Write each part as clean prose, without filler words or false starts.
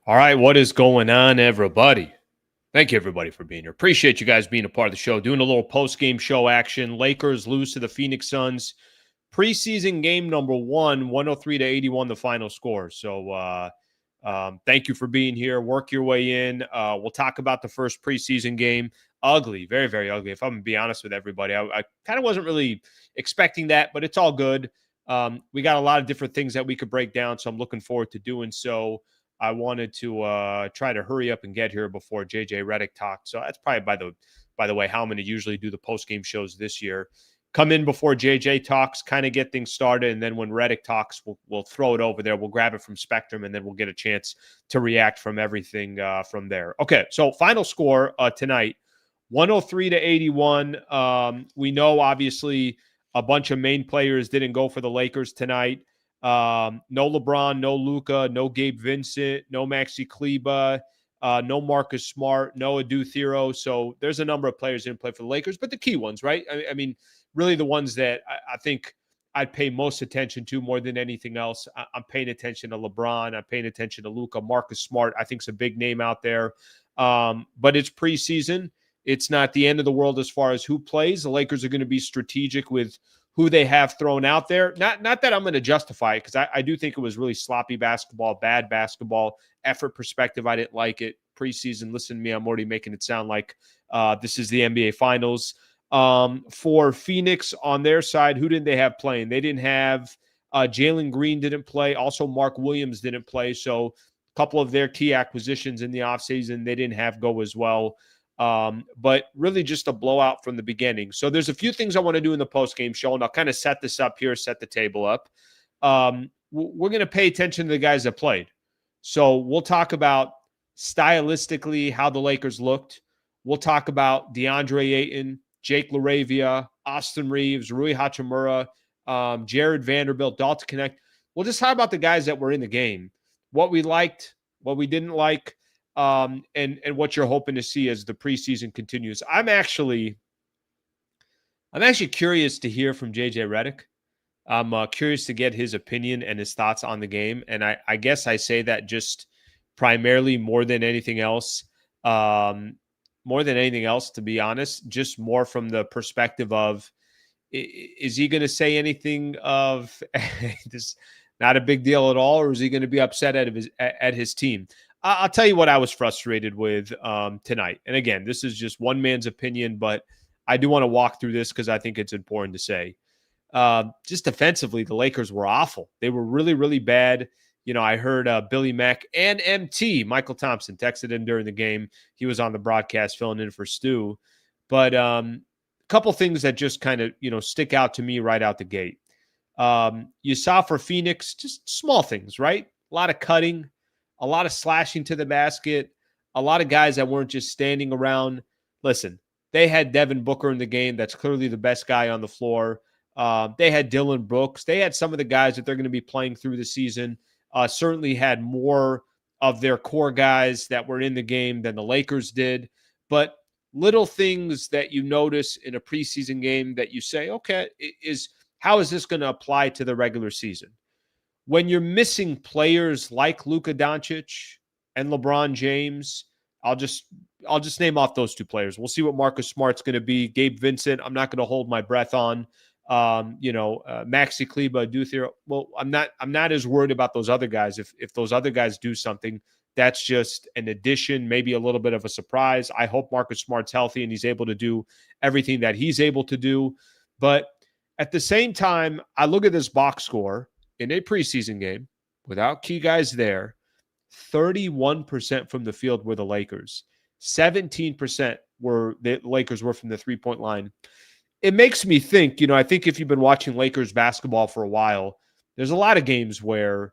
All right, what is going on, everybody? Thank you, everybody, for being here. Appreciate you guys being a part of the show. Doing a little post-game show action. Lakers lose to the Phoenix Suns. Preseason game number 103 to 81, the final score. So thank you for being here. Work your way in. We'll talk about the first preseason game. Ugly, very, very ugly. If I'm going to be honest with everybody, I kind of wasn't really expecting that, but it's all good. We got a lot of different things that we could break down, so I'm looking forward to doing so. I wanted to try to hurry up and get here before Redick talked. So that's probably by the way how I'm going to usually do the post game shows this year. Come in before JJ talks, kind of get things started, and then when Redick talks, we'll throw it over there. We'll grab it from Spectrum, and then we'll get a chance to react from everything from there. Okay, so final score tonight, 103 to 81. We know obviously a bunch of main players didn't go for the Lakers tonight. No LeBron, no Luka, no Gabe Vincent, no Maxi Kleber, no Marcus Smart, no Adu Thero. So there's a number of players that didn't play for the Lakers, but the key ones, right? I mean, really the ones that I think I'd pay most attention to more than anything else. I'm paying attention to LeBron. I'm paying attention to Luka. Marcus Smart, I think, is a big name out there. But it's preseason. It's not the end of the world as far as who plays. The Lakers are going to be strategic with who they have thrown out there. Not that I'm going to justify it, because I do think it was really sloppy basketball, bad basketball, effort perspective. I didn't like it. Preseason, listen to me, I'm already making it sound like this is the NBA Finals. For Phoenix on their side, who didn't they have playing? They didn't have Jalen Green didn't play. Also, Mark Williams didn't play. So a couple of their key acquisitions in the offseason, they didn't have go as well. But really just a blowout from the beginning. So there's a few things I want to do in the post-game show, and I'll kind of set this up here, set the table up. We're going to pay attention to the guys that played. So we'll talk about stylistically how the Lakers looked. We'll talk about DeAndre Ayton, Jake LaRavia, Austin Reeves, Rui Hachimura, Jared Vanderbilt, Dalton Connect. We'll just talk about the guys that were in the game, what we liked, what we didn't like, and what you're hoping to see as the preseason continues. I'm actually curious to hear from JJ Redick. I'm curious to get his opinion and his thoughts on the game. And I guess I say that just primarily more than anything else, to be honest, just more from the perspective of, is he going to say anything of this not a big deal at all, or is he going to be upset at his team? I'll tell you what I was frustrated with tonight. And again, this is just one man's opinion, but I do want to walk through this because I think it's important to say. Just defensively, the Lakers were awful. They were really, really bad. You know, I heard Billy Mack and MT, Michael Thompson, texted in during the game. He was on the broadcast filling in for Stu. But a couple things that just kind of, stick out to me right out the gate. You saw for Phoenix, just small things, right? A lot of cutting, a lot of slashing to the basket, a lot of guys that weren't just standing around. Listen, they had Devin Booker in the game. That's clearly the best guy on the floor. They had Dylan Brooks. They had some of the guys that they're going to be playing through the season. Certainly had more of their core guys that were in the game than the Lakers did. But little things that you notice in a preseason game that you say, okay, how is this going to apply to the regular season? When you're missing players like Luka Doncic and LeBron James, I'll just name off those two players. We'll see what Marcus Smart's going to be. Gabe Vincent, I'm not going to hold my breath on. Maxi Kleber, Adu Thero. Well, I'm not as worried about those other guys. If those other guys do something, that's just an addition, maybe a little bit of a surprise. I hope Marcus Smart's healthy and he's able to do everything that he's able to do. But at the same time, I look at this box score in a preseason game without key guys there. 31% from the field were the Lakers. 17% were the Lakers were from the three-point line. It makes me think, I think if you've been watching Lakers basketball for a while, there's a lot of games where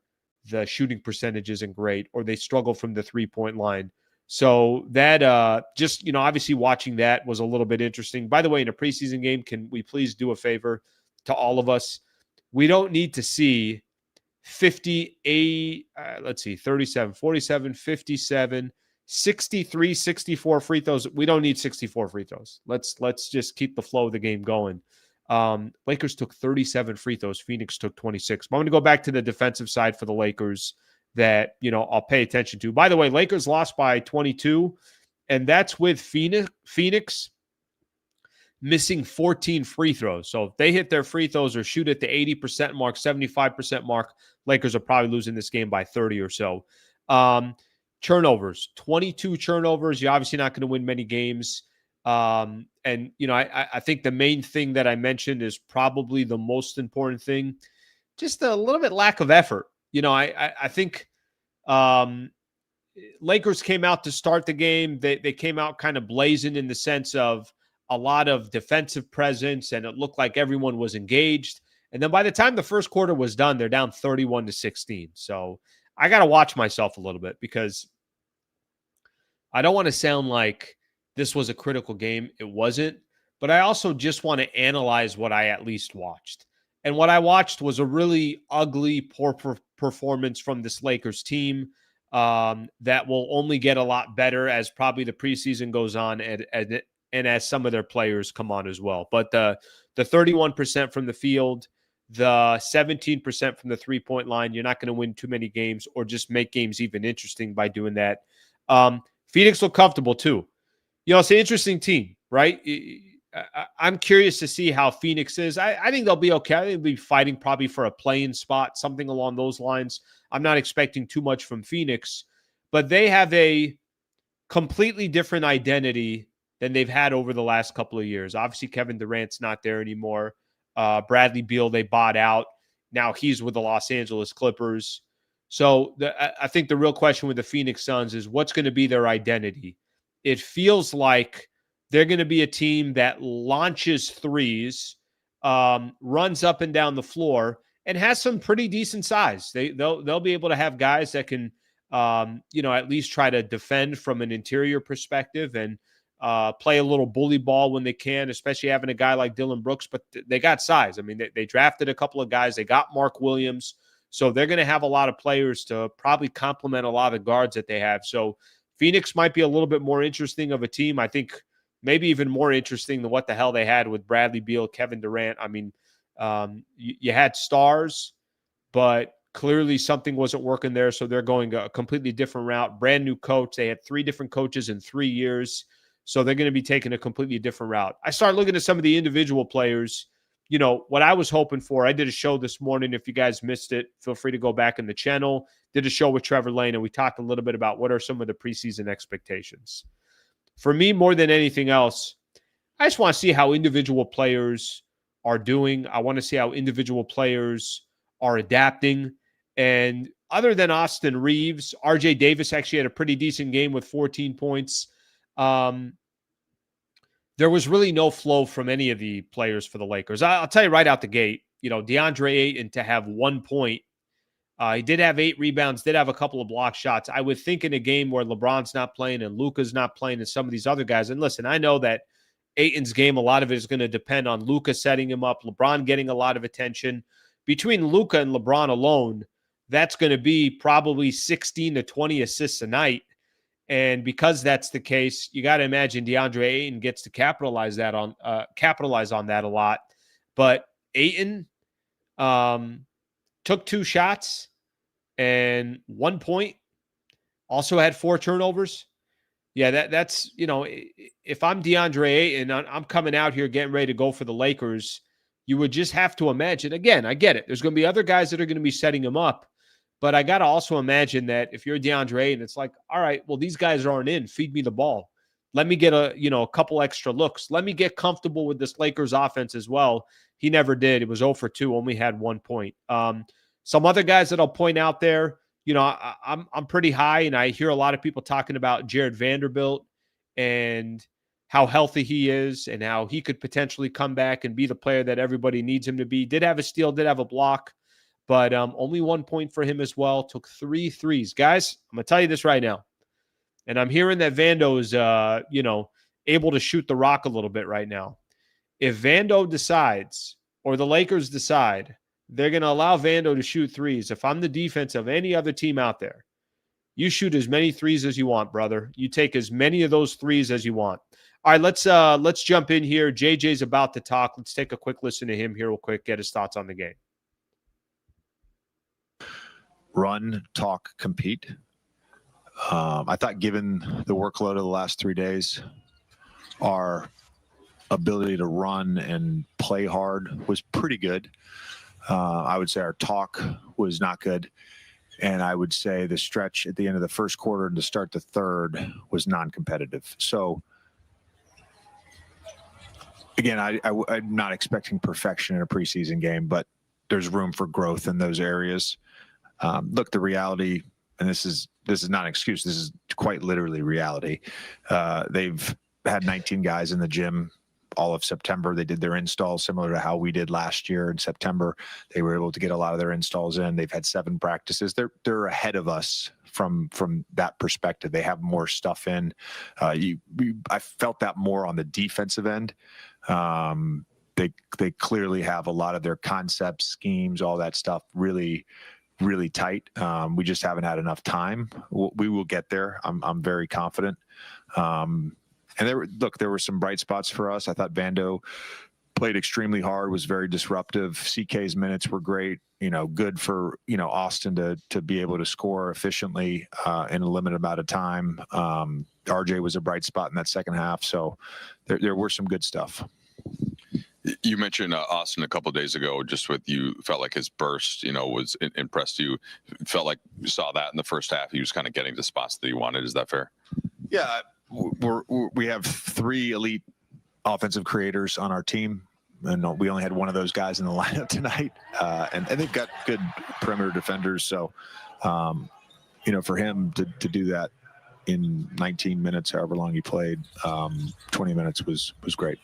the shooting percentage isn't great or they struggle from the three-point line. So that obviously watching that was a little bit interesting. By the way, in a preseason game, can we please do a favor to all of us? We don't need to see 58, 37, 47, 57, 63, 64 free throws. We don't need 64 free throws. Let's just keep the flow of the game going. Lakers took 37 free throws. Phoenix took 26. But I'm going to go back to the defensive side for the Lakers. that, I'll pay attention to. By the way, Lakers lost by 22, and that's with Phoenix missing 14 free throws. So if they hit their free throws or shoot at the 80% mark, 75% mark, Lakers are probably losing this game by 30 or so. Turnovers, 22 turnovers. You're obviously not going to win many games. And, I think the main thing that I mentioned is probably the most important thing, just a little bit lack of effort. I think Lakers came out to start the game. They came out kind of blazing in the sense of a lot of defensive presence, and it looked like everyone was engaged. And then by the time the first quarter was done, they're down 31-16. So I got to watch myself a little bit because I don't want to sound like this was a critical game. It wasn't. But I also just want to analyze what I at least watched. And what I watched was a really ugly, poor performance from this Lakers team that will only get a lot better as probably the preseason goes on and as some of their players come on as well. But the 31% from the field, the 17% from the three-point line, you're not going to win too many games or just make games even interesting by doing that. Phoenix look comfortable too. It's an interesting team, right? I'm curious to see how Phoenix is. I think they'll be okay. I think they'll be fighting probably for a play-in spot, something along those lines. I'm not expecting too much from Phoenix, but they have a completely different identity than they've had over the last couple of years. Obviously, Kevin Durant's not there anymore. Bradley Beal, they bought out. Now he's with the Los Angeles Clippers. So I think the real question with the Phoenix Suns is what's going to be their identity? It feels like they're going to be a team that launches threes, runs up and down the floor, and has some pretty decent size. They'll be able to have guys that can, at least try to defend from an interior perspective and play a little bully ball when they can, especially having a guy like Dillon Brooks. But they got size. I mean, they drafted a couple of guys. They got Mark Williams. So they're going to have a lot of players to probably complement a lot of guards that they have. So Phoenix might be a little bit more interesting of a team. I think maybe even more interesting than what the hell they had with Bradley Beal, Kevin Durant. I mean, you had stars, but clearly something wasn't working there. So they're going a completely different route. Brand new coach. They had 3 different coaches in 3 years. So they're going to be taking a completely different route. I started looking at some of the individual players. What I was hoping for, I did a show this morning. If you guys missed it, feel free to go back in the channel. Did a show with Trevor Lane, and we talked a little bit about what are some of the preseason expectations. For me, more than anything else, I just want to see how individual players are doing. I want to see how individual players are adapting. And other than Austin Reeves, RJ Davis actually had a pretty decent game with 14 points. There was really no flow from any of the players for the Lakers. I'll tell you right out the gate, DeAndre Ayton to have 1 point. He did have 8 rebounds, did have a couple of block shots. I would think in a game where LeBron's not playing and Luka's not playing and some of these other guys. And listen, I know that Ayton's game, a lot of it is going to depend on Luka setting him up, LeBron getting a lot of attention. Between Luka and LeBron alone, that's going to be probably 16 to 20 assists a night. And because that's the case, you got to imagine DeAndre Ayton gets to capitalize on that a lot. But Ayton took 2 shots and 1 point. Also had 4 turnovers. Yeah, that's if I'm DeAndre Ayton, I'm coming out here getting ready to go for the Lakers. You would just have to imagine. Again, I get it. There's going to be other guys that are going to be setting him up. But I got to also imagine that if you're DeAndre Ayton, it's like, all right, well, these guys aren't in. Feed me the ball. Let me get a couple extra looks. Let me get comfortable with this Lakers offense as well. He never did. It was 0 for 2, only had 1 point. Some other guys that I'll point out there, I'm pretty high, and I hear a lot of people talking about Jared Vanderbilt and how healthy he is and how he could potentially come back and be the player that everybody needs him to be. Did have a steal, did have a block. But only 1 point for him as well. Took 3 threes. Guys, I'm going to tell you this right now. And I'm hearing that Vando is, able to shoot the rock a little bit right now. If Vando decides, or the Lakers decide, they're going to allow Vando to shoot threes. If I'm the defense of any other team out there, you shoot as many threes as you want, brother. You take as many of those threes as you want. All right, let's jump in here. JJ's about to talk. Let's take a quick listen to him here real quick, get his thoughts on the game. run, talk, compete. I thought given the workload of the last 3 days, our ability to run and play hard was pretty good. I would say our talk was not good. And I would say the stretch at the end of the first quarter and to start the third was non-competitive. So, again, I'm not expecting perfection in a preseason game, but there's room for growth in those areas. Look, the reality, and this is not an excuse, this is quite literally reality. They've had 19 guys in the gym all of September. They did their installs similar to how we did last year in September. They were able to get a lot of their installs in. They've had 7 practices. They're ahead of us from that perspective. They have more stuff in. I felt that more on the defensive end. They clearly have a lot of their concepts, schemes, all that stuff really tight. We just haven't had enough time. We will get there. I'm very confident. And there were some bright spots for us. I thought Vando played extremely hard, was very disruptive. CK's minutes were great. Good for Austin to be able to score efficiently in a limited amount of time. RJ was a bright spot in that second half. So there were some good stuff. You mentioned Austin a couple of days ago, just with you felt like his burst, was impressed you. Felt like you saw that in the first half. He was kind of getting the spots that he wanted. Is that fair? Yeah. We have 3 elite offensive creators on our team, and we only had one of those guys in the lineup tonight. And they've got good perimeter defenders. So, for him to do that in 19 minutes, however long he played, 20 minutes was great.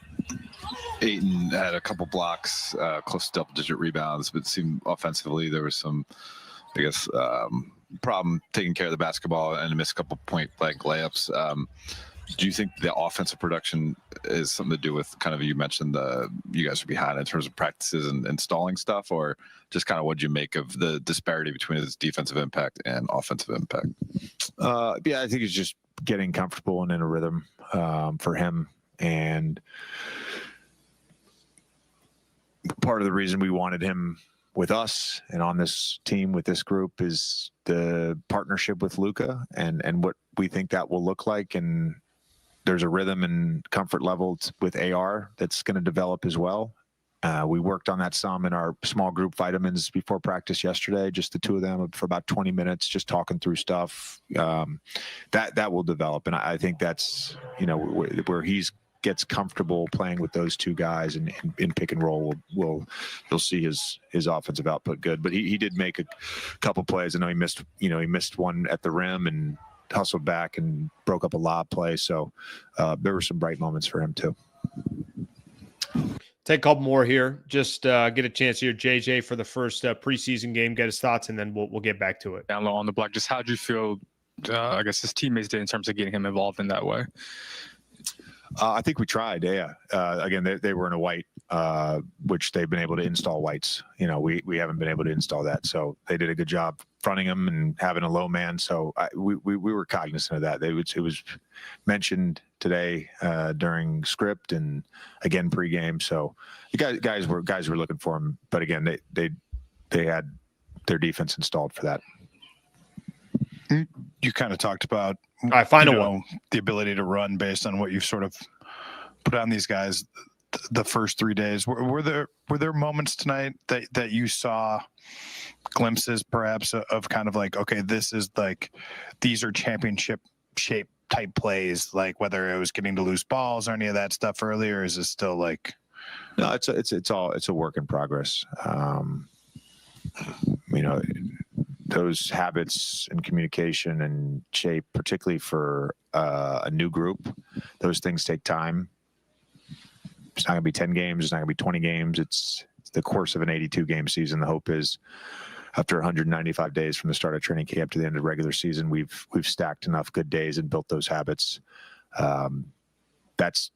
Ayton had a couple blocks, close to double-digit rebounds, but it seemed offensively there was some, problem taking care of the basketball and missed a couple point-blank layups. Do you think the offensive production is something to do with kind of, you mentioned you guys are behind in terms of practices and installing stuff, or just kind of what you make of the disparity between his defensive impact and offensive impact? Yeah, I think it's just getting comfortable and in a rhythm for him. And part of the reason we wanted him with us and on this team with this group is the partnership with Luka and what we think that will look like. And there's a rhythm and comfort level with AR that's going to develop as well. We worked on that some in our small group vitamins before practice yesterday, just the 2 of them for about 20 minutes, just talking through stuff. That will develop. And I think that's, where he's gets comfortable playing with those 2 guys and in pick and roll, you'll see his offensive output good. But he did make a couple plays. I know he missed one at the rim and hustled back and broke up a lob play. So there were some bright moments for him too. Take a couple more here. Just get a chance here, JJ, for the first preseason game. Get his thoughts, and then we'll get back to it. Down low on the block. Just how did you feel? I guess his teammates did in terms of getting him involved in that way. I think we tried. Yeah. Again, they were in a white, which they've been able to install whites. We haven't been able to install that. So they did a good job fronting them and having a low man. So we were cognizant of that. It was mentioned today during script and again pregame. So the guys were looking for him. But again, they had their defense installed for that. You kind of talked about the ability to run based on what you've sort of put on these guys the first 3 days. Were there moments tonight that you saw glimpses perhaps of kind of like, okay, this is like, these are championship shape type plays, like whether it was getting to loose balls or any of that stuff earlier? Is it still like? No, it's a work in progress. Those habits and communication and shape, particularly for a new group, those things take time. It's not going to be 10 games. It's not going to be 20 games. It's the course of an 82-game season. The hope is after 195 days from the start of training camp to the end of the regular season, we've stacked enough good days and built those habits. That's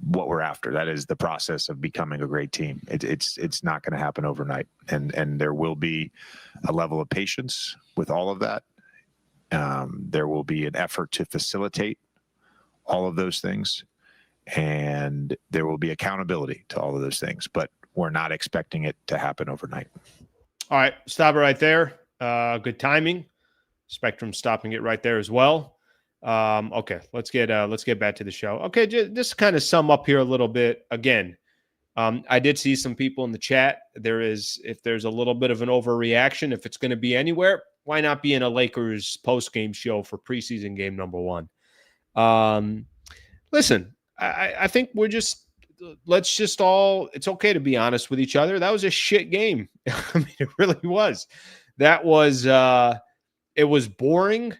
what we're after. That is the process of becoming a great team. It's not going to happen overnight, and there will be a level of patience with all of that. There will be an effort to facilitate all of those things, and there will be accountability to all of those things, but we're not expecting it to happen overnight. All right, stop it right there. Good timing. Spectrum stopping it right there as well. Okay, let's get back to the show. Okay, just kind of sum up here a little bit. Again, I did see some people in the chat. If there's a little bit of an overreaction, if it's going to be anywhere, why not be in a Lakers post-game show for preseason game number 1? Listen, I think let's just all, it's okay to be honest with each other. That was a shit game. I mean, it really was. That was, it was boring.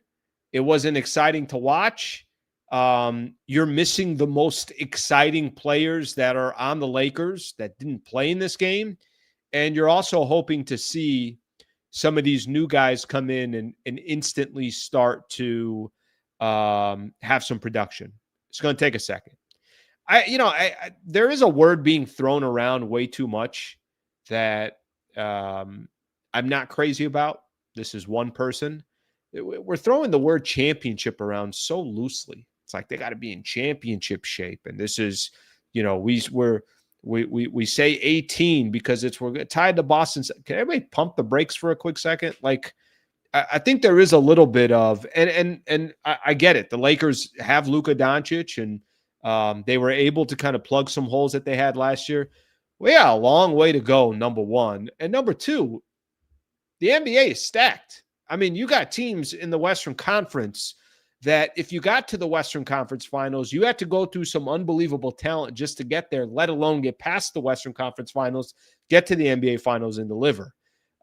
It wasn't exciting to watch. You're missing the most exciting players that are on the Lakers that didn't play in this game. And you're also hoping to see some of these new guys come in and instantly start to have some production. It's going to take a second. There is a word being thrown around way too much that I'm not crazy about. This is one person. We're throwing the word championship around so loosely. It's like they got to be in championship shape. And this is, we say 18 because we're tied to Boston. Can everybody pump the brakes for a quick second? Like, I think there is a little bit of, and I get it. The Lakers have Luka Doncic, and they were able to kind of plug some holes that they had last year. We got a long way to go, number one. And number two, the NBA is stacked. I mean, you got teams in the Western Conference that if you got to the Western Conference Finals, you had to go through some unbelievable talent just to get there, let alone get past the Western Conference Finals, get to the NBA Finals and deliver.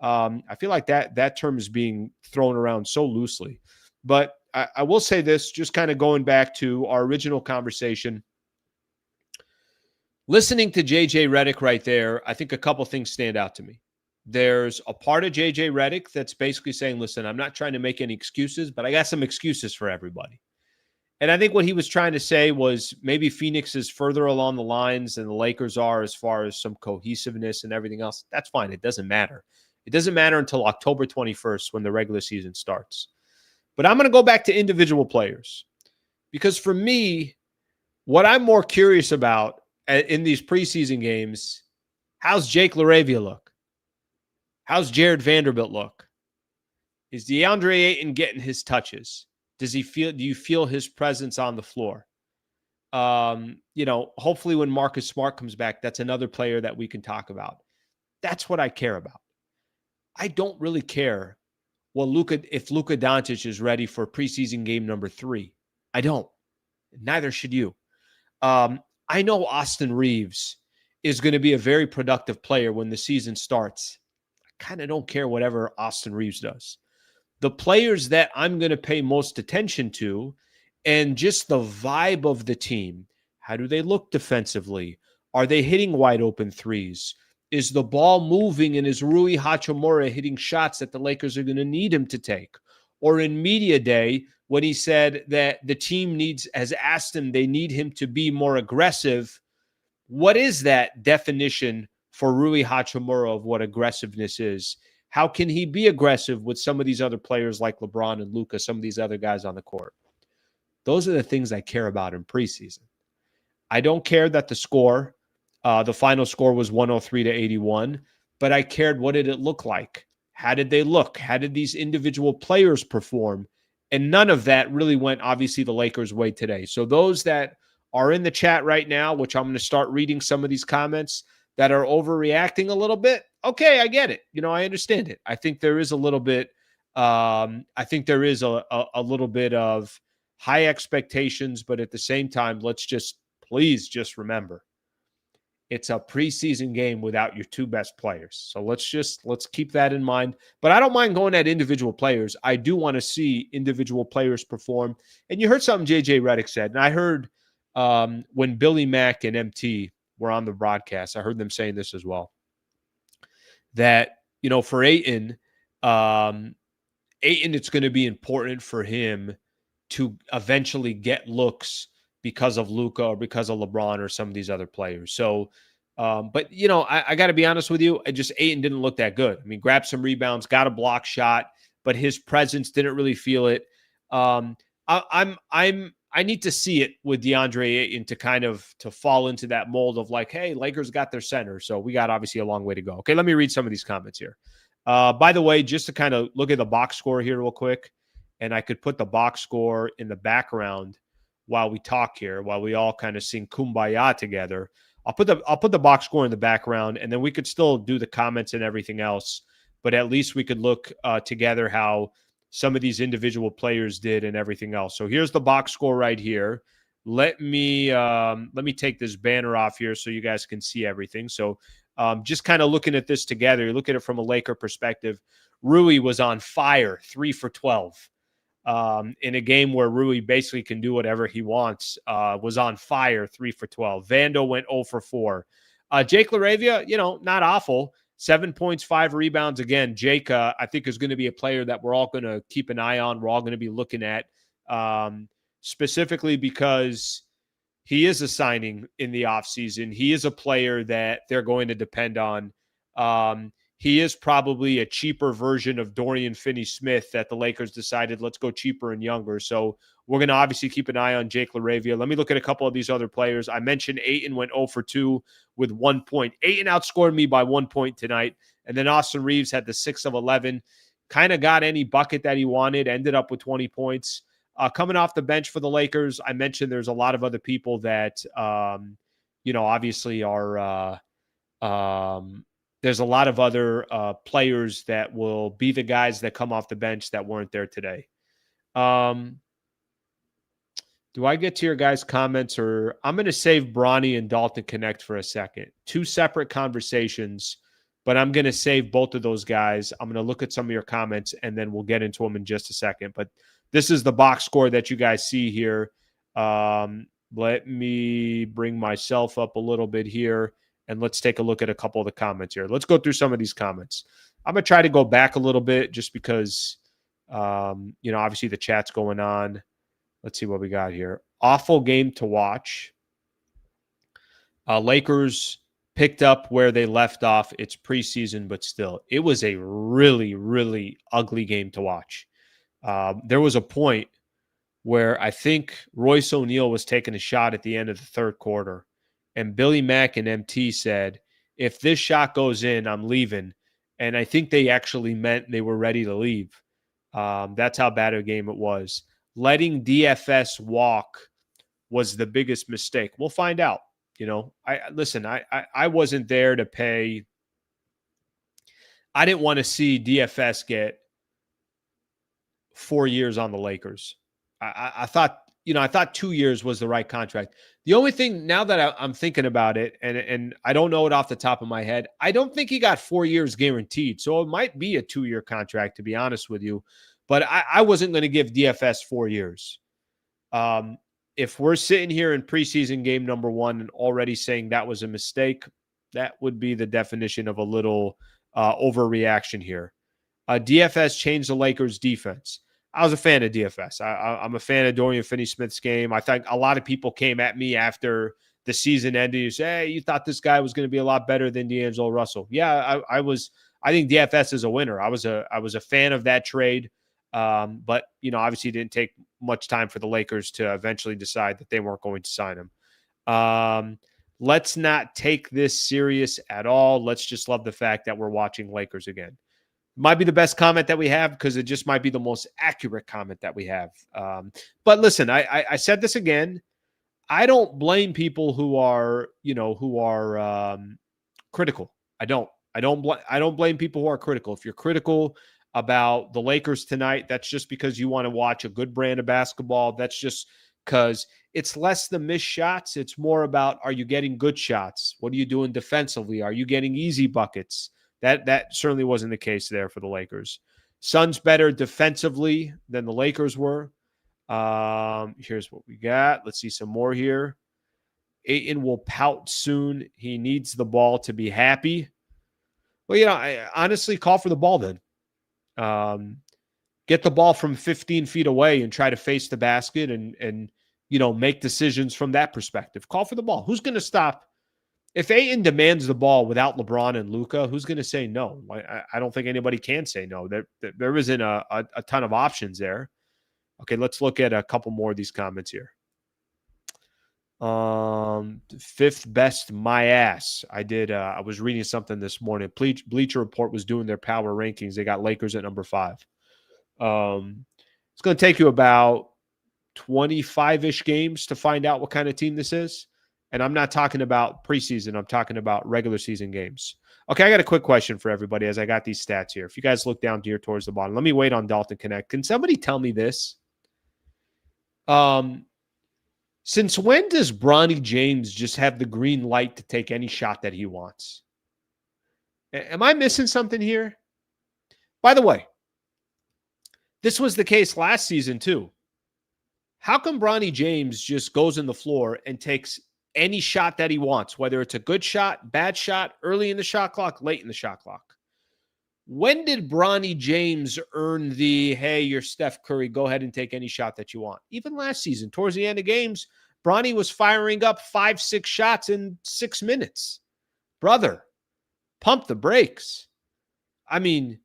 I feel like that term is being thrown around so loosely. But I will say this, just kind of going back to our original conversation. Listening to JJ Redick right there, I think a couple things stand out to me. There's a part of JJ Redick that's basically saying, listen, I'm not trying to make any excuses, but I got some excuses for everybody. And I think what he was trying to say was maybe Phoenix is further along the lines than the Lakers are as far as some cohesiveness and everything else. That's fine. It doesn't matter. It doesn't matter until October 21st when the regular season starts. But I'm going to go back to individual players because for me, what I'm more curious about in these preseason games, how's Jake LaRavia look? How's Jared Vanderbilt look? Is DeAndre Ayton getting his touches? Do you feel his presence on the floor? Hopefully when Marcus Smart comes back, that's another player that we can talk about. That's what I care about. I don't really care if Luka Doncic is ready for preseason game number 3. I don't. Neither should you. I know Austin Reeves is going to be a very productive player when the season starts. I kind of don't care whatever Austin Reeves does. The players that I'm going to pay most attention to and just the vibe of the team. How do they look defensively? Are they hitting wide open threes? Is the ball moving and is Rui Hachimura hitting shots that the Lakers are going to need him to take? Or in media day, when he said that the team has asked him, they need him to be more aggressive. What is that definition for Rui Hachimura of what aggressiveness is? How can he be aggressive with some of these other players like LeBron and Luka, some of these other guys on the court? Those are the things I care about in preseason. I don't care that the final score was 103-81, but I cared what did it look like? How did they look? How did these individual players perform? And none of that really went, obviously, the Lakers' way today. So those that are in the chat right now, which I'm going to start reading some of these comments that are overreacting a little bit, okay, I get it. I understand it. I think there is a little bit, a little bit of high expectations, but at the same time, please just remember, it's a preseason game without your two best players. So let's keep that in mind. But I don't mind going at individual players. I do want to see individual players perform. And you heard something JJ Redick said, and I heard when Billy Mack and MT were on the broadcast, I heard them saying this as well, that, for Ayton, it's going to be important for him to eventually get looks because of Luka or because of LeBron or some of these other players. So, but I got to be honest with you. Ayton didn't look that good. I mean, grabbed some rebounds, got a block shot, but his presence didn't really feel it. I need to see it with DeAndre Ayton to fall into that mold of like, hey, Lakers got their center. So we got obviously a long way to go. Okay, let me read some of these comments here. By the way, just to kind of look at the box score here real quick, and I could put the box score in the background while we talk here, while we all kind of sing Kumbaya together. I'll put the box score in the background, and then we could still do the comments and everything else. But at least we could look together how some of these individual players did and everything else. So here's the box score right here. Let me take this banner off here so you guys can see everything. So just kind of looking at this together, you look at it from a Laker perspective. Rui was on fire, 3 for 12. In a game where Rui basically can do whatever he wants, was on fire, 3 for 12. Vando went 0 for 4. Jake LaRavia, not awful. 7 points, 5 rebounds. Again, Jake, I think is going to be a player that we're all going to keep an eye on. We're all going to be looking at, specifically because he is a signing in the offseason. He is a player that they're going to depend on. He is probably a cheaper version of Dorian Finney-Smith that the Lakers decided, let's go cheaper and younger. So we're going to obviously keep an eye on Jake LaRavia. Let me look at a couple of these other players. I mentioned Ayton went 0 for 2 with 1 point. Ayton outscored me by 1 point tonight. And then Austin Reeves had the 6 of 11. Kind of got any bucket that he wanted, ended up with 20 points. Coming off the bench for the Lakers, I mentioned there's a lot of other people that, obviously are there's a lot of other players that will be the guys that come off the bench that weren't there today. Do I get to your guys' comments, or I'm going to save Bronny and Dalton Connect for a second? 2 separate conversations, but I'm going to save both of those guys. I'm going to look at some of your comments, and then we'll get into them in just a second. But this is the box score that you guys see here. Let me bring myself up a little bit here, and let's take a look at a couple of the comments here. Let's go through some of these comments. I'm going to try to go back a little bit just because, obviously the chat's going on. Let's see what we got here. Awful game to watch. Lakers picked up where they left off. It's preseason, but still, it was a really, really ugly game to watch. There was a point where I think Royce O'Neal was taking a shot at the end of the third quarter, and Billy Mack and MT said, if this shot goes in, I'm leaving. And I think they actually meant they were ready to leave. That's how bad a game it was. Letting DFS walk was the biggest mistake. We'll find out. I wasn't there to pay. I didn't want to see DFS get 4 years on the Lakers. I thought 2 years was the right contract. The only thing now that I'm thinking about it, and I don't know it off the top of my head, I don't think he got 4 years guaranteed. So it might be a 2-year contract, to be honest with you. But I wasn't going to give DFS 4 years. If we're sitting here in preseason game number 1 and already saying that was a mistake, that would be the definition of a little overreaction here. DFS changed the Lakers' defense. I was a fan of DFS. I'm a fan of Dorian Finney-Smith's game. I think a lot of people came at me after the season ended and say, hey, you thought this guy was going to be a lot better than D'Angelo Russell. Yeah, I was. I think DFS is a winner. I was a fan of that trade. But, obviously it didn't take much time for the Lakers to eventually decide that they weren't going to sign him. Let's not take this serious at all. Let's just love the fact that we're watching Lakers again. Might be the best comment that we have because it just might be the most accurate comment that we have. But listen, I said this again. I don't blame people who are critical. I don't blame people who are critical. If you're critical about the Lakers tonight, that's just because you want to watch a good brand of basketball. That's just because it's less the missed shots. It's more about, are you getting good shots? What are you doing defensively? Are you getting easy buckets? That certainly wasn't the case there for the Lakers. Suns better defensively than the Lakers were. Here's what we got. Let's see some more here. Ayton will pout soon. He needs the ball to be happy. Well, I honestly call for the ball then. Get the ball from 15 feet away and try to face the basket and make decisions from that perspective. Call for the ball. Who's going to stop? If Ayton demands the ball without LeBron and Luka, who's going to say no? I don't think anybody can say no. There isn't a ton of options there. Okay, let's look at a couple more of these comments here. Fifth best, my ass. I was reading something this morning. Bleacher Report was doing their power rankings. They got Lakers at number 5. It's going to take you about 25-ish games to find out what kind of team this is. And I'm not talking about preseason. I'm talking about regular season games. Okay, I got a quick question for everybody as I got these stats here. If you guys look down here towards the bottom, let me wait on Dalton Connect. Can somebody tell me this? Since when does Bronny James just have the green light to take any shot that he wants? Am I missing something here? By the way, this was the case last season too. How come Bronny James just goes in the floor and takes any shot that he wants, whether it's a good shot, bad shot, early in the shot clock, late in the shot clock? When did Bronny James earn the, hey, you're Steph Curry, go ahead and take any shot that you want? Even last season, towards the end of games, Bronny was firing up 5-6 shots in 6 minutes. Brother, pump the brakes. I mean,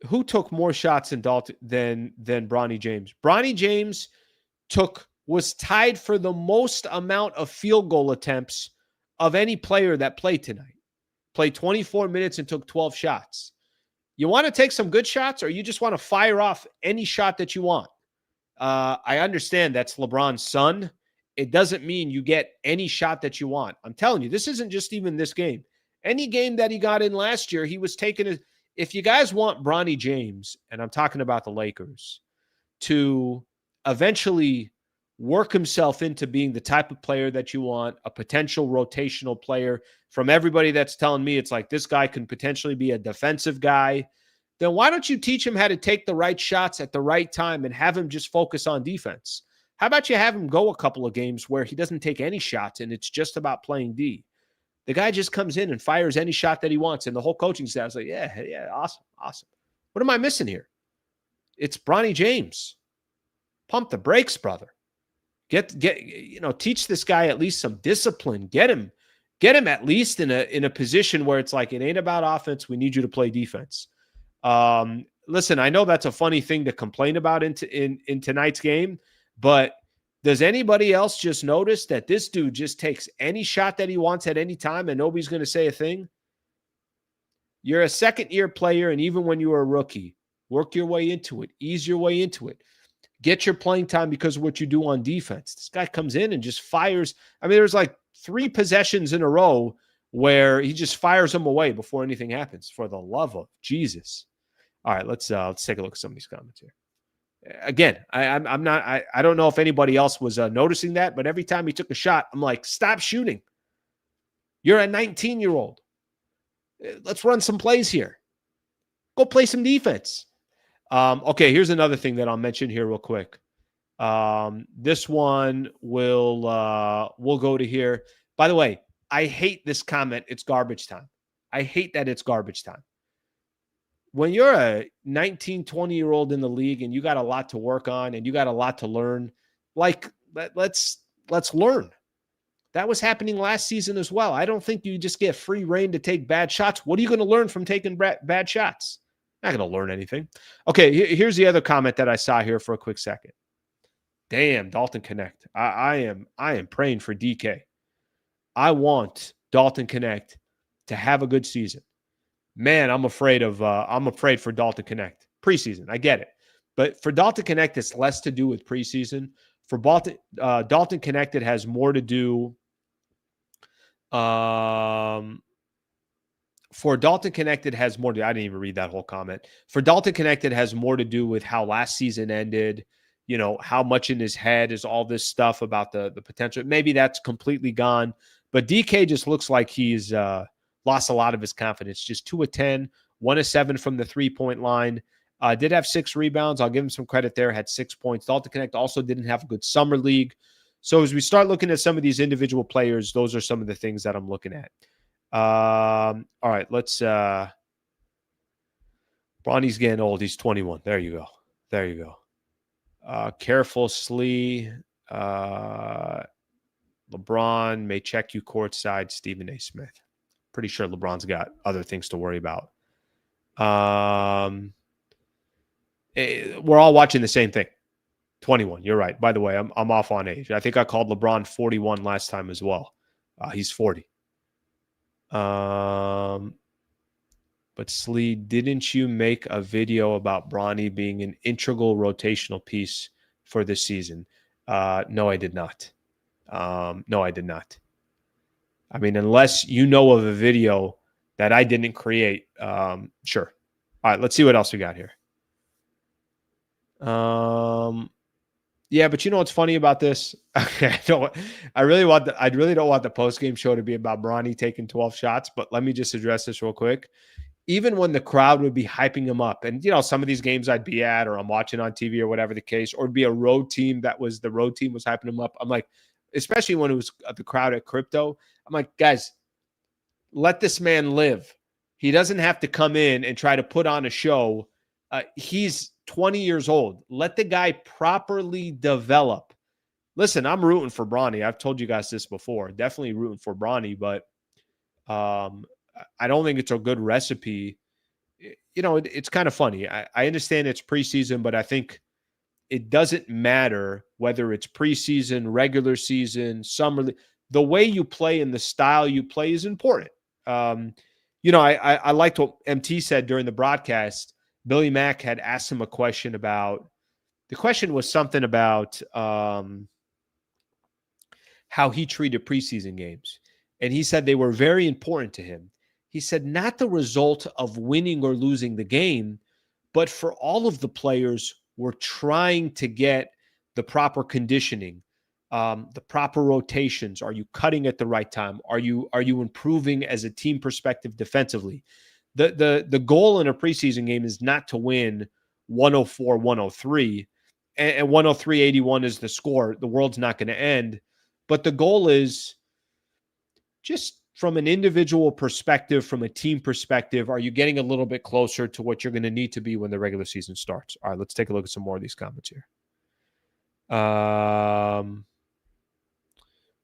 who took more shots than Bronny James? Bronny James was tied for the most amount of field goal attempts of any player that played tonight. Played 24 minutes and took 12 shots. You want to take some good shots, or you just want to fire off any shot that you want? I understand that's LeBron's son. It doesn't mean you get any shot that you want. I'm telling you, this isn't just even this game. Any game that he got in last year, he was taking if you guys want Bronny James, and I'm talking about the Lakers, to eventually work himself into being the type of player that you want, a potential rotational player, from everybody that's telling me it's like this guy can potentially be a defensive guy, then why don't you teach him how to take the right shots at the right time and have him just focus on defense? How about you have him go a couple of games where he doesn't take any shots and it's just about playing D? The guy just comes in and fires any shot that he wants, and the whole coaching staff is like, yeah, awesome. What am I missing here? It's Bronny James. Pump the brakes, brother. Teach this guy at least some discipline. Get him at least in a position where it's like, it ain't about offense. We need you to play defense. Listen, I know that's a funny thing to complain about in tonight's game, but does anybody else just notice that this dude just takes any shot that he wants at any time and nobody's going to say a thing? You're a second-year player, and even when you were a rookie, work your way into it. Ease your way into it. Get your playing time because of what you do on defense. This guy comes in and just fires. I mean, there's like 3 possessions in a row where he just fires them away before anything happens. For the love of Jesus. All right, let's take a look at some of these comments here. Again, I don't know if anybody else was noticing that, but every time he took a shot, I'm like, stop shooting. You're a 19-year-old. Let's run some plays here. Go play some defense. Okay, here's another thing that I'll mention here real quick. This one will go to here. By the way, I hate this comment. It's garbage time. I hate that it's garbage time. When you're a 19, 20-year-old in the league and you got a lot to work on and you got a lot to learn, like, let's learn. That was happening last season as well. I don't think you just get free reign to take bad shots. What are you going to learn from taking bad shots? Not going to learn anything. Okay, here's the other comment that I saw here for a quick second. Damn, Dalton Connect. I am praying for DK. I want Dalton Connect to have a good season. Man, I'm afraid for Dalton Connect. Preseason, I get it. But for Dalton Connect, it's less to do with preseason. For Dalton Connect, it has more to do. For Dalton Connect, it has more to. I didn't even read that whole comment. For Dalton Connect, it has more to do with how last season ended. You know, how much in his head is all this stuff about the potential. Maybe that's completely gone. But DK just looks like he's lost a lot of his confidence. Just 2 of 10, 1 of 7 from the 3-point line. Did have 6 rebounds. I'll give him some credit there. Had 6 points. Dalton Connect also didn't have a good summer league. So as we start looking at some of these individual players, those are some of the things that I'm looking at. All right, let's Bronny's getting old. He's 21. There you go. Careful, Slee. LeBron may check you courtside. Stephen A. Smith. Pretty sure LeBron's got other things to worry about. We're all watching the same thing. 21. You're right. By the way, I'm off on age. I think I called LeBron 41 last time as well. He's 40. But Slee, didn't you make a video about Bronny being an integral rotational piece for this season? No, I did not. No, I did not. I mean, unless you know of a video that I didn't create, sure. All right, let's see what else we got here. Yeah, but you know what's funny about this? I really don't want the post-game show to be about Bronny taking 12 shots, but let me just address this real quick. Even when the crowd would be hyping him up, and some of these games I'd be at or I'm watching on TV or whatever the case, or it'd be a road team the road team was hyping him up. I'm like, especially when it was the crowd at Crypto, I'm like, guys, let this man live. He doesn't have to come in and try to put on a show. He's 20 years old. Let the guy properly develop. Listen, I'm rooting for Bronny. I've told you guys this before. Definitely rooting for Bronny, but I don't think it's a good recipe. It's kind of funny. I understand it's preseason, but I think it doesn't matter whether it's preseason, regular season, summer. The way you play and the style you play is important. I liked what MT said during the broadcast. Billy Mack had asked him a question about, the question was something about how he treated preseason games. And he said they were very important to him. He said not the result of winning or losing the game, but for all of the players were trying to get the proper conditioning, the proper rotations. Are you cutting at the right time? Are you improving as a team perspective defensively? The goal in a preseason game is not to win 104-103, and 103-81 is the score. The world's not going to end, but the goal is just from an individual perspective, from a team perspective, are you getting a little bit closer to what you're going to need to be when the regular season starts? All right, let's take a look at some more of these comments here.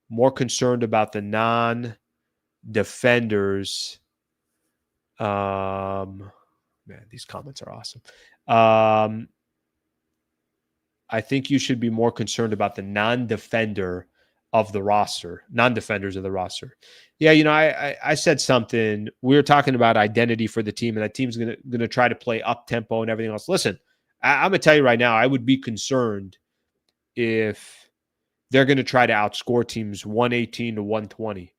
More concerned about the non-defenders. Man, these comments are awesome. I think you should be more concerned about the non-defenders of the roster. Yeah, I said something. We were talking about identity for the team, and that team's gonna try to play up tempo and everything else. Listen, I'm gonna tell you right now, I would be concerned if they're gonna try to outscore teams 118-120.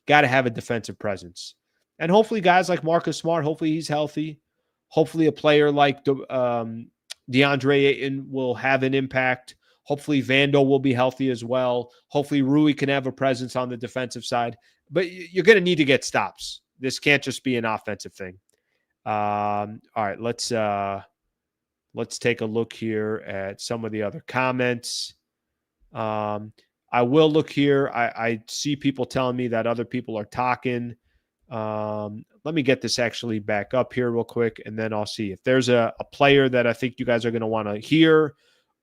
Got to have a defensive presence. And hopefully guys like Marcus Smart, hopefully he's healthy. Hopefully a player like DeAndre Ayton will have an impact. Hopefully Vando will be healthy as well. Hopefully Rui can have a presence on the defensive side. But you're going to need to get stops. This can't just be an offensive thing. All right, let's take a look here at some of the other comments. I will look here. I see people telling me that other people are talking. Let me get this actually back up here real quick, and then I'll see if there's a player that I think you guys are going to want to hear.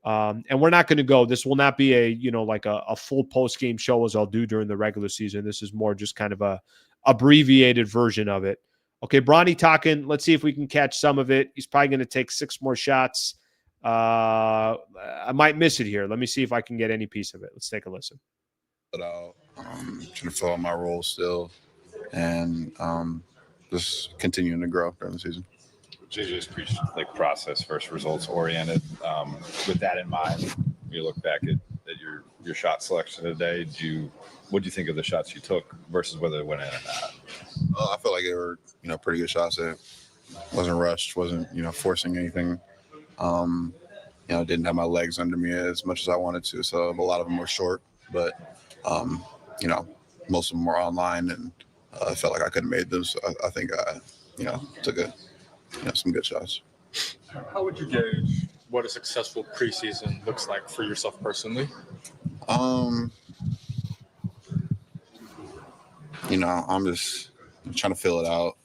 And we're not going to go. This will not be a full post-game show as I'll do during the regular season. This is more just kind of a abbreviated version of it. Okay, Bronny talking. Let's see if we can catch some of it. He's probably going to take 6 more shots. I might miss it here. Let me see if I can get any piece of it. Let's take a listen. Trying to fill out my role still, and just continuing to grow during the season. JJ's preached like process versus results oriented. With that in mind, you look back at your shot selection today. What do you think of the shots you took versus whether it went in or not? I feel like they were, pretty good shots. That wasn't rushed, wasn't, forcing anything. Didn't have my legs under me as much as I wanted to. So a lot of them were short, but, most of them were online, and I felt like I could have made them. So I think I, took some good shots. How would you gauge what a successful preseason looks like for yourself personally? I'm just trying to fill it out,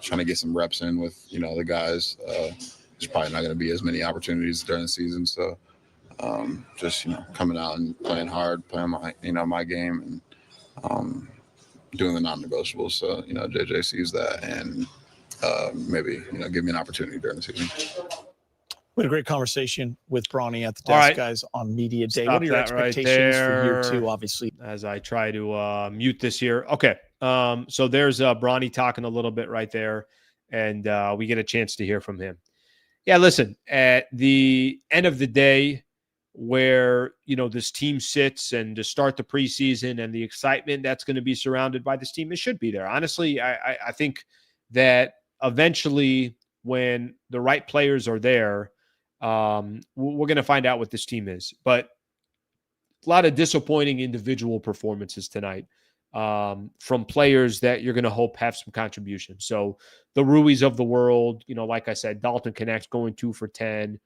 trying to get some reps in with, the guys. There's probably not going to be as many opportunities during the season. So just, coming out and playing hard, playing my game, and doing the non-negotiables. So, JJ sees that and maybe, give me an opportunity during the season. We had a great conversation with Bronny at the All desk, right. guys, on media day. Stop What are your that right expectations for year there. 2, obviously? As I try to mute this here. Okay. So there's Bronny talking a little bit right there, and we get a chance to hear from him. Yeah, listen, at the end of the day, where, this team sits and to start the preseason and the excitement that's going to be surrounded by this team, it should be there. Honestly, I think that eventually when the right players are there, we're going to find out what this team is. But a lot of disappointing individual performances tonight from players that you're going to hope have some contribution. So the Ruiz of the world, like I said, Dalton Connect going 2 for 10.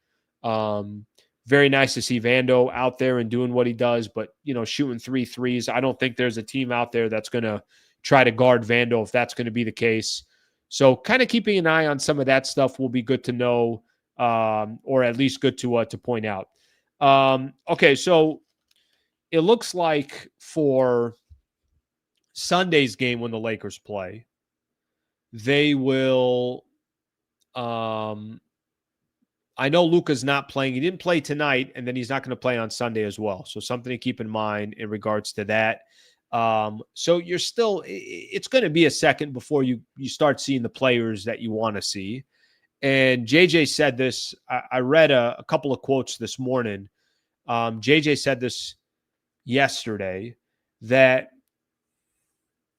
Very nice to see Vando out there and doing what he does, but, shooting 3 threes. I don't think there's a team out there that's going to try to guard Vando if that's going to be the case. So kind of keeping an eye on some of that stuff will be good to know, or at least good to point out. Okay, so it looks like for Sunday's game when the Lakers play, they will I know Luka's not playing. He didn't play tonight, and then he's not going to play on Sunday as well. So something to keep in mind in regards to that. So you're still, it's going to be a second before you start seeing the players that you want to see. And JJ said this. I read a couple of quotes this morning. JJ said this yesterday, that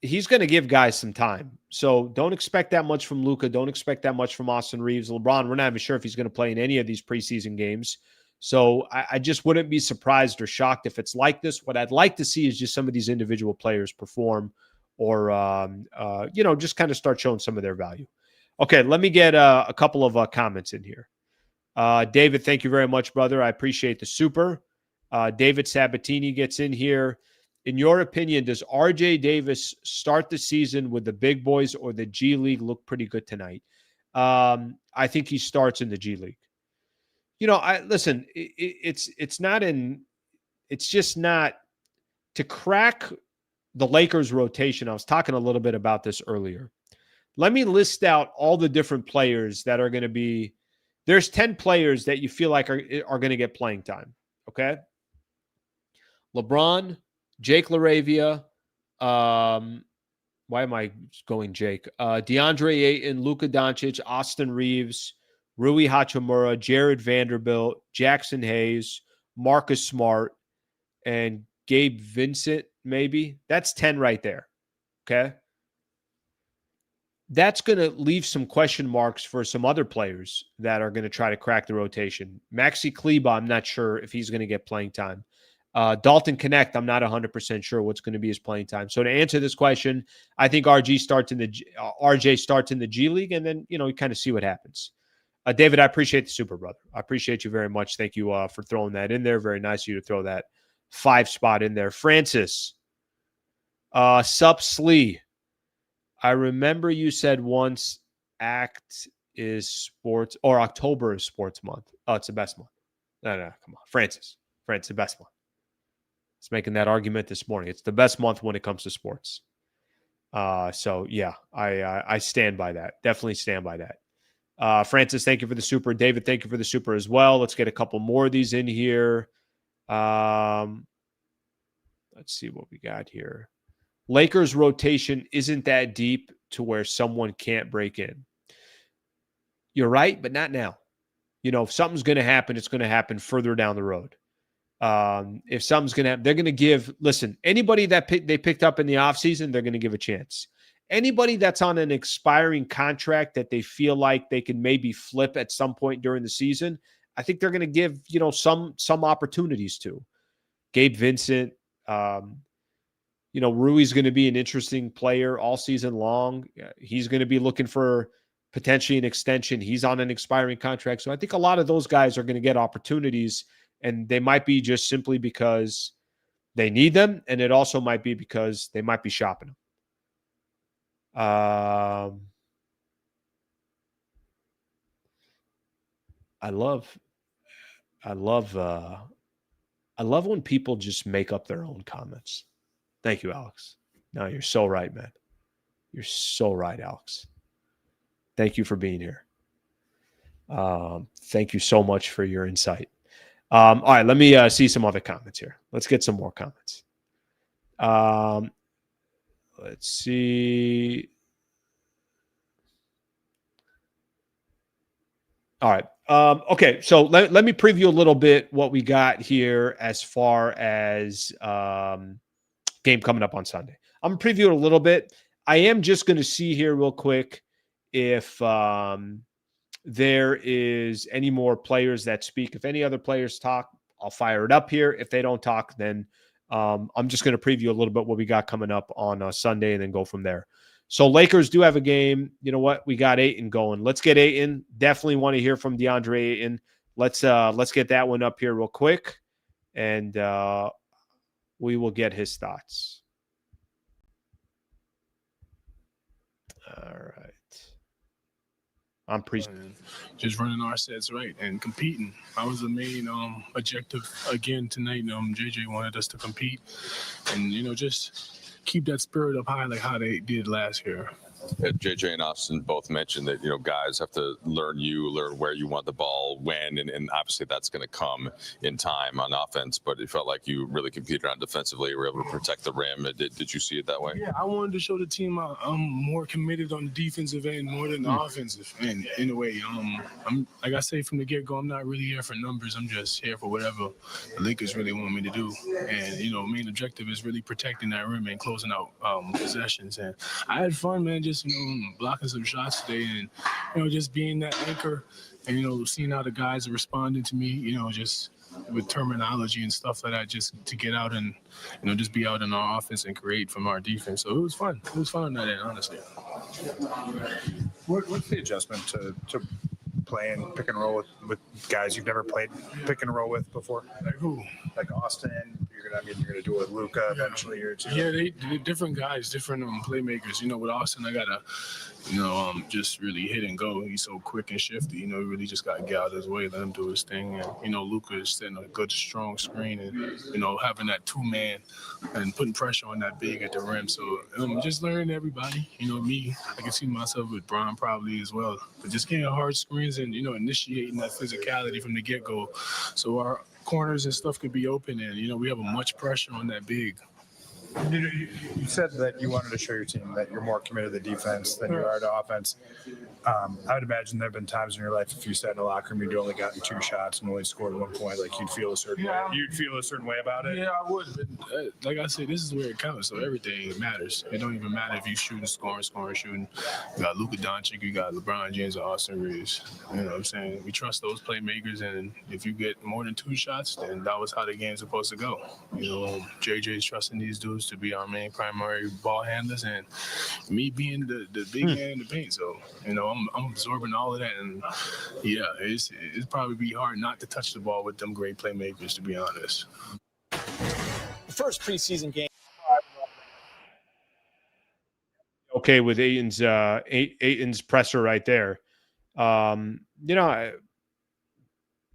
he's going to give guys some time. So don't expect that much from Luka. Don't expect that much from Austin Reeves. LeBron, we're not even sure if he's going to play in any of these preseason games. So I just wouldn't be surprised or shocked if it's like this. What I'd like to see is just some of these individual players perform, or, just kind of start showing some of their value. Okay, let me get a couple of comments in here. David, thank you very much, brother. I appreciate the super. David Sabatini gets in here. In your opinion, does RJ Davis start the season with the big boys, or the G League look pretty good tonight? I think he starts in the G League. Listen, it's just not to crack the Lakers rotation. I was talking a little bit about this earlier. Let me list out all the different players that are going to be. There's 10 players that you feel like are going to get playing time. Okay. LeBron, Jake LaRavia, why am I going Jake? DeAndre Ayton, Luka Doncic, Austin Reeves, Rui Hachimura, Jared Vanderbilt, Jackson Hayes, Marcus Smart, and Gabe Vincent, maybe. That's 10 right there. Okay. That's going to leave some question marks for some other players that are going to try to crack the rotation. Maxi Kleber, I'm not sure if he's going to get playing time. Dalton Connect, I'm not 100% sure what's going to be his playing time. So to answer this question, I think RJ starts in the G League, and then, you kind of see what happens. David, I appreciate the super, brother. I appreciate you very much. Thank you for throwing that in there. Very nice of you to throw that 5 spot in there. Francis, Sup Slee. I remember you said once ACT is sports, or October is sports month. Oh, it's the best month. No, come on. Francis, the best month. It's making that argument this morning. It's the best month when it comes to sports. So yeah, I stand by that. Definitely stand by that. Francis, thank you for the super. David, thank you for the super as well. Let's get a couple more of these in here. Let's see what we got here. Lakers rotation isn't that deep to where someone can't break in. You're right, but not now. If something's going to happen, it's going to happen further down the road. If something's going to happen, they're going to give, listen, anybody that they picked up in the offseason, they're going to give a chance. Anybody that's on an expiring contract that they feel like they can maybe flip at some point during the season, I think they're going to give, some opportunities to. Gabe Vincent, Rui's going to be an interesting player all season long. He's going to be looking for potentially an extension. He's on an expiring contract. So I think a lot of those guys are going to get opportunities, and they might be just simply because they need them, and it also might be because they might be shopping them. I love when people just make up their own comments. Thank you, Alex. No, you're so right, man. You're so right, Alex. Thank you for being here. Thank you so much for your insight. All right, let me see some other comments here. Let's get some more comments. Let's see. All right. Okay, so let me preview a little bit what we got here as far as game coming up on Sunday. I'm going to preview it a little bit. I am just going to see here real quick if there is any more players that speak. If any other players talk, I'll fire it up here. If they don't talk, then I'm just going to preview a little bit what we got coming up on Sunday and then go from there. So Lakers do have a game. You know what? We got Ayton going. Let's get Ayton. Definitely want to hear from DeAndre Ayton. Let's get that one up here real quick, and we will get his thoughts. All right. I'm just running our sets right and competing. That was the main objective again tonight. JJ wanted us to compete and just keep that spirit up high like how they did last year. Yeah, JJ and Austin both mentioned that, guys have to learn where you want the ball, when, and obviously that's going to come in time on offense, but it felt like you really competed on defensively. You were able to protect the rim. Did you see it that way? Yeah, I wanted to show the team I'm more committed on the defensive end more than the offensive end in a way. I'm like I say from the get-go, I'm not really here for numbers. I'm just here for whatever the Lakers really want me to do. And, main objective is really protecting that rim and closing out possessions. And I had fun, man, just blocking some shots today and just being that anchor and seeing how the guys are responding to me, just with terminology and stuff like that, just to get out and just be out in our offense and create from our defense. So it was fun. It was fun on that end, honestly. What's the adjustment to playing pick and roll with guys you've never played pick and roll with before? Like who? Like Austin. You're gonna do it with Luka eventually. Yeah, they're different guys, different playmakers. With Austin, I gotta just really hit and go. He's so quick and shifty. He really just gotta get out of his way, let him do his thing. And Luka is setting a good, strong screen, and having that 2-man and putting pressure on that big at the rim. So just learning everybody. Me, I can see myself with Bron probably as well. But just getting hard screens and initiating that physicality from the get-go, so our corners and stuff could be open, and we have a much pressure on that big. You said that you wanted to show your team that you're more committed to defense than you are to offense. I would imagine there have been times in your life if you sat in the locker room, you'd only gotten 2 shots and only scored 1 point, like you'd feel a certain way. You'd feel a certain way about it. Yeah, I would. But like I said, this is where it counts. So everything matters. It don't even matter if you shooting, scoring, shooting. You got Luka Doncic, you got LeBron James, or Austin Reeves. You know what I'm saying? We trust those playmakers, and if you get more than 2 shots, then that was how the game's supposed to go. JJ's trusting these dudes to be our main primary ball handlers, and me being the big man in the paint. So I'm absorbing all of that, and yeah, it's probably be hard not to touch the ball with them great playmakers, to be honest. First preseason game. Okay, with Ayton's presser right there.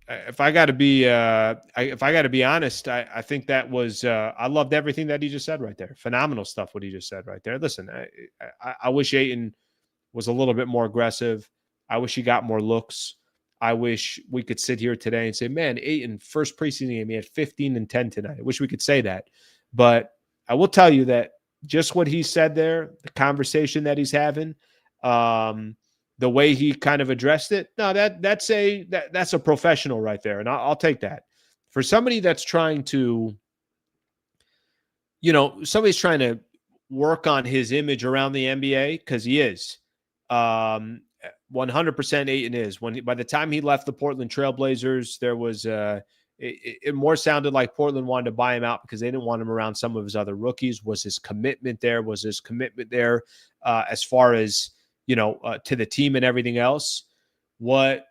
If I got to be honest, I think that was I loved everything that he just said right there. Phenomenal stuff what he just said right there. Listen, I wish Ayton was a little bit more aggressive. I wish he got more looks. I wish we could sit here today and say, man, Ayton, first preseason game, he had 15 and 10 tonight. I wish we could say that. But I will tell you that just what he said there, the conversation that he's having, the way he kind of addressed it, no, that's a professional right there. And I'll take that. For somebody that's trying to, somebody's trying to work on his image around the NBA, because he is. 100% Ayton is. By the time he left the Portland Trailblazers, there was it more sounded like Portland wanted to buy him out because they didn't want him around some of his other rookies. Was his commitment there as far as to the team and everything else? What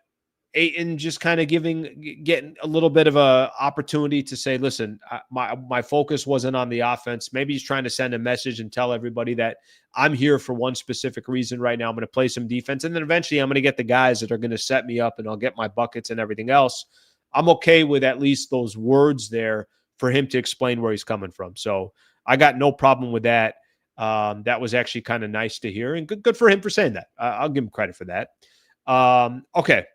Ayton just kind of getting a little bit of a opportunity to say, listen, my focus wasn't on the offense. Maybe he's trying to send a message and tell everybody that I'm here for one specific reason right now. I'm going to play some defense, and then eventually I'm going to get the guys that are going to set me up, and I'll get my buckets and everything else. I'm okay with at least those words there for him to explain where he's coming from. So I got no problem with that. That was actually kind of nice to hear, and good for him for saying that. I'll give him credit for that. Okay.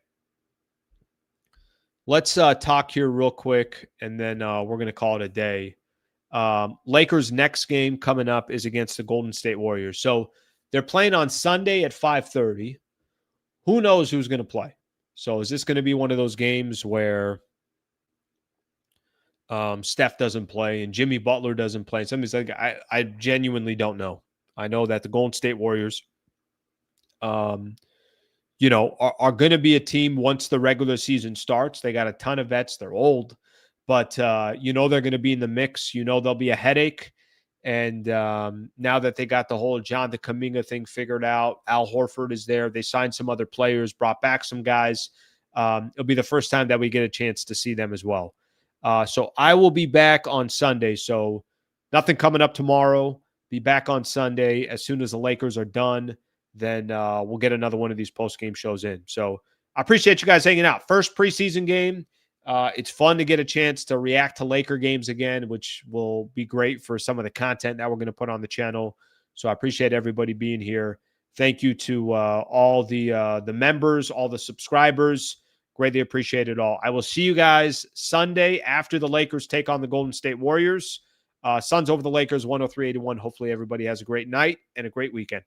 Let's talk here real quick, and then we're going to call it a day. Lakers' next game coming up is against the Golden State Warriors. So they're playing on Sunday at 5:30. Who knows who's going to play? So is this going to be one of those games where Steph doesn't play and Jimmy Butler doesn't play? Somebody's like, I genuinely don't know. I know that the Golden State Warriors, are going to be a team once the regular season starts. They got a ton of vets. They're old, but they're going to be in the mix. They'll be a headache. And now that they got the whole Jonathan Kuminga thing figured out, Al Horford is there. They signed some other players, brought back some guys. It'll be the first time that we get a chance to see them as well. So I will be back on Sunday. So nothing coming up tomorrow. Be back on Sunday. As soon as the Lakers are done, then we'll get another one of these post-game shows in. So I appreciate you guys hanging out. First preseason game. It's fun to get a chance to react to Laker games again, which will be great for some of the content that we're going to put on the channel. So I appreciate everybody being here. Thank you to all the members, all the subscribers. Greatly appreciate it all. I will see you guys Sunday after the Lakers take on the Golden State Warriors. Suns over the Lakers, 103-81. Hopefully everybody has a great night and a great weekend.